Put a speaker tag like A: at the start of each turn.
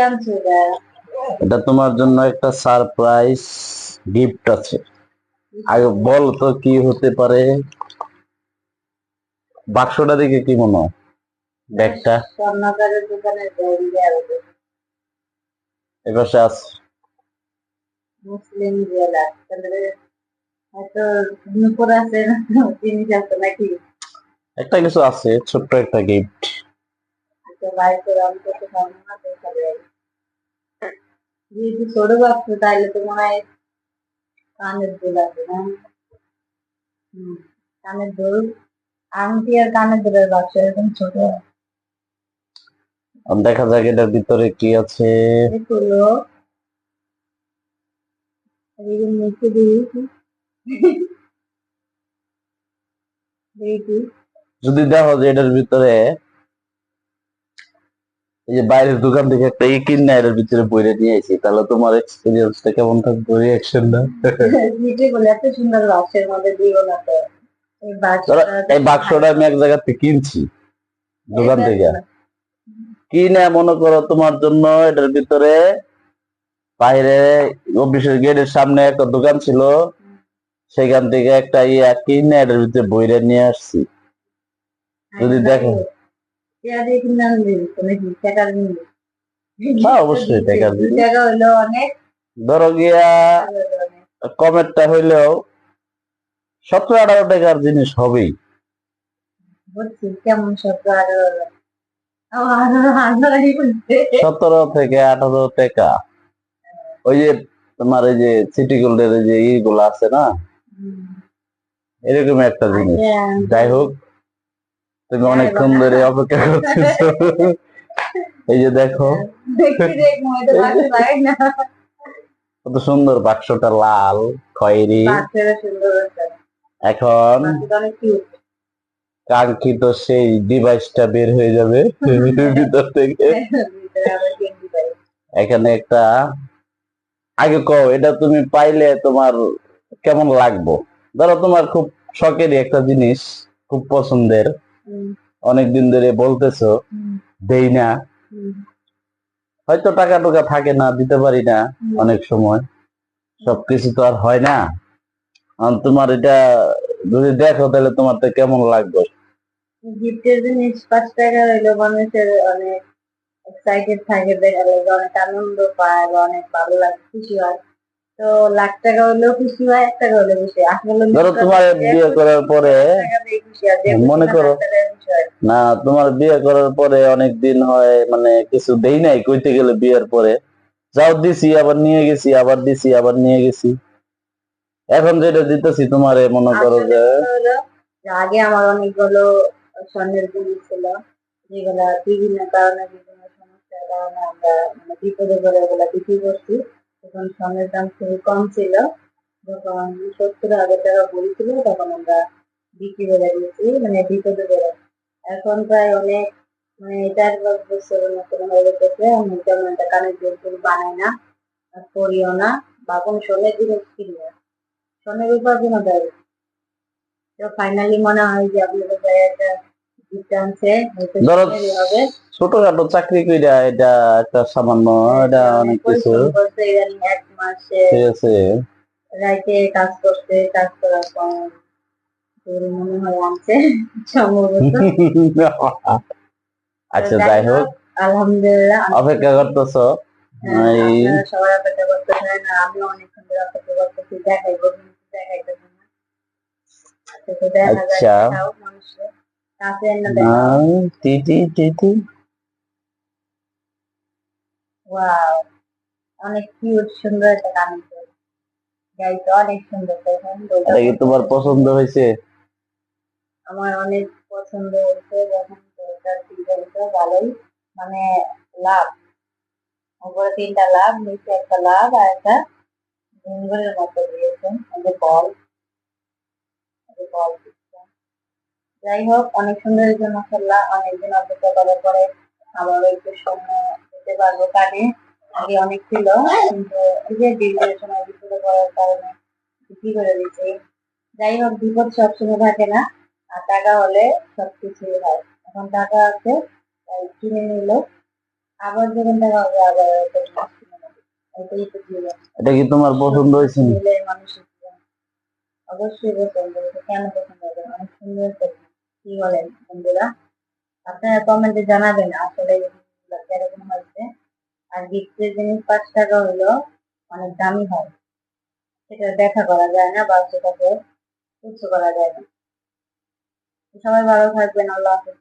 A: আনছো এটা?
B: এটা তোমার জন্য একটা সারপ্রাইজ গিফট আছে। আগে বল তো কি হতে পারে। বাক্সটা দেখে কি মনে হয়? ব্যাগটা
A: স্বর্ণকারের দোকানের ব্যাগ দেওয়া
B: এপাশে আছে।
A: মুসলিম জুয়েলার তাহলে হয়তো নূপুর আছে না, জিনিস আছে নাকি?
B: একটা কিছু আছে, ছোট্ট একটা গিফট।
A: আচ্ছা বাই করে আমি তো পারবো না, দেখা যায় যেহেতু ছোট বাচ্চ তাইলে তো মনে হয় কানের দুল আছে না? হম, কানের দুল, আংটি আর কানের দুলের বাক্স এরকম ছোট।
B: দেখা যাক এটার ভিতরে কি আছে।
A: এগুলো এরকম নিচে দিয়েছি দিয়েছি।
B: যদি দেখো যে এটার ভিতরে এই যে বাইরের দোকান থেকে একটা কিনে এটার ভিতরে বইরে নিয়ে এসেছি, তাহলে তোমার এক্সপিরিয়েন্সটা কেমন থাকবে, রিয়াকশনটা?
A: নিচে বলে এত সুন্দর বাক্সের মধ্যে দিও না তো, এই
B: ধরো
A: বাক্সটা
B: এই বাক্সটা আমি এক জায়গা থেকে কিনছি, দোকান থেকে কিনে মনে করো তোমার জন্য এটার ভিতরে বাইরে অফিসের গেটের সামনে একটা দোকান ছিল, সেখান থেকে একটা কিনে এটার ভিতরে বইরে নিয়ে আসছি। যদি দেখো
A: টাকা দিয়ে কিনে আনবি তো নাকি টাকার জিনিস?
B: হ্যাঁ অবশ্যই টাকা
A: দুই
B: দিবি।
A: টাকা হইলো অনেক,
B: ধরো গিয়া
A: টাকা হইলো অনেক।
B: কমেরটা হইলেও 17-18 টাকার জিনিস হবেই।
A: বুঝছি কেমন শব্দ আরো আরো আরো বলছে।
B: 17 থেকে 18 টাকা। ওই যে তোমার এই যে সিটি গোল্ডের যে ইগুলো আছে না, এরকম একটা জিনিস। যাই হোক, তুমি অনেকক্ষণ ধরে অপেক্ষা করতেছো। এই যে দেখো
A: দেখছি দেখ মনে ভালো লাগে না,
B: কত সুন্দর, বাক্সটা লাল খয়েরি।
A: বাচ্চারা সুন্দর আছে,
B: এখন
A: বাচ্চাটা অনেক কিউট।
B: কাঙ্ক্ষিত সেই ডিভাইসটা বের হয়ে যাবে ভিতর থেকে।
A: ভিতরে আবার গেঞ্জি পাই।
B: এখানে একটা, আগে কও এটা তুমি পাইলে তোমার কেমন লাগবো। ধরো তোমার খুব শখেরই একটা জিনিস, খুব পছন্দের, অনেকদিন ধরে বলতেছো দেই না, হয়তো টাকা টুকা থাকে না, দিতে পারি না অনেক সময়, সবকিছু তো আর হয় না। আর তোমার এটা যদি দেখো তাহলে তোমার তো কেমন লাগবে।
A: গিফটের জিনিস 5 টাকা হইলো মানুষের অনেক এক্সাইটেড থাকে, দেখা যায় যে অনেক আনন্দ পায় বা অনেক ভালো লাগে, খুশি হয়। তো লাখ টাকা হইলেও খুশি হয়, 1 টাকা হইলেও খুশি। আসলে
B: ধরো তোমার বিয়ে করার পরে,
A: টাকা দিয়ে খুশি হয়, যে
B: মনে করো
A: 1 টাকায় খুশি হয়।
B: না তোমার বিয়ে করার পরে অনেক দিন হয় মানে কিছু দেই নাই কইতে গেলে, বিয়ের পরে যাও দিছি আবার নিয়ে গেছি, আবার দিছি আবার নিয়ে গেছি, এখন যেটা দিতেছি তোমারে মনে করো
A: আসলে
B: যে
A: কথা হলো যে আগে আমার অনেকগুলো স্বর্ণের জিনিস ছিল, যেগুলা বিভিন্ন কারণে বিভিন্ন সমস্যার কারণে আমরা মানে বিপদে পড়ে ওগুলা বিক্রি করছি। তখন স্বর্ণের দাম খুবই কম ছিল, যখন 70,000 টাকা ভরি ছিল তখন আমরা বিক্রি করে দিয়েছি, মানে বিপদে পড়ে। এখন প্রায় অনেক মানে 4-5 বছরের মতন হয়ে গেছে, আমি তেমন একটা কানের দুল বানাই না, আর করিও না, বা কোনো স্বর্ণের জিনিস কিনি না, স্বর্ণের উপর কোনো দেয় না। তো ফাইনালি মনে হয় যে আপনাদের গায়ে একটা গিফট আনছে, হয়তো
B: ধরো
A: স্বর্ণেরই হবে।
B: ছোটখাটো চাকরি কইরা এটা একটা সামান্য, এটা
A: অনেক
B: অনেক কিছু।
A: পরিশ্রম করছে, ইদানিং 1 মাসে
B: ঠিক আছে।
A: রাইতে কাজ করছে, কাজ করার পর তোর মনে হয় আনছে সম্ভবত। তো
B: আচ্ছা
A: যাই
B: যাই হোক,
A: হোক, আলহামদুলিল্লাহ অনেক
B: অপেক্ষা
A: খুশি।
B: করতেছো
A: হ্যাঁ,
B: এই।
A: আপনারা সবাই অপেক্ষা করতেছেন, আর আমিও অনেকক্ষণ ধরে অপেক্ষা করতেছি, দেখাইবো কিন্তু দেখাইতেছে না। আচ্ছা তো দেখা যায়,
B: আচ্ছা
A: দেখাও মানুষের কাছে এনে দেখাও।
B: টিটি টিটি,
A: ওয়াও, অনেক কিউট সুন্দর একটা কানের দুল, গাইতে অনেক সুন্দর, দেখেন দুলটা
B: এটা কি
A: কত
B: তোমার পছন্দ
A: সুন্দর।
B: হয়েছে?
A: আমার অনেক পছন্দ হয়েছে, দেখেন দুলটার ডিজাইনটা ভালোই, মানে লাভ, উপরে 3টা লাভ, নিচে একটা লাভ, আর একটা ঘুঙ্গরের মতো দিয়েছেন, এই যে বল, এই যে বল দিচ্ছেন। যাই হোক, অনেক সুন্দর হয়েছে মাশাআল্লাহ, অনেকদিন অপেক্ষা করার পরে আবারও একটু সময় দিতে পারবো কানে। আগে অনেক ছিল, কিন্তু এই যে ডিলিভারির সময় বিপদে পড়ার কারণে বিক্রি করে দিচ্ছি। যাই হোক, বিপদ সবসময় থাকে না, আর টাকা হলে সবকিছুই হয়। এখন টাকা আছে, তাই কিনে নিল, আবার যখন দেখা হবে আবার একটা জিনিস কিনে নেবো। এটাই তো জীবন।
B: এটা কি তোমার পছন্দ হয়েছে?
A: মিলে মানুষের জীবন। অবশ্যই পছন্দ হয়েছে, কেন পছন্দ হবে না? অনেক সুন্দর একটা জিনিস। কি বলেন বন্ধুরা? আপনারা কমেন্টে জানাবেন আসলে এই জিনিসগুলো কিরকম হয়েছে। আর গিফটের জিনিস 5 টাকা হলো অনেক দামি হয়, সেটা দেখা করা যায় না বা সেটাকে তুচ্ছ করা যায় না। সবাই ভালো থাকবেন, আল্লাহ হাফেজ।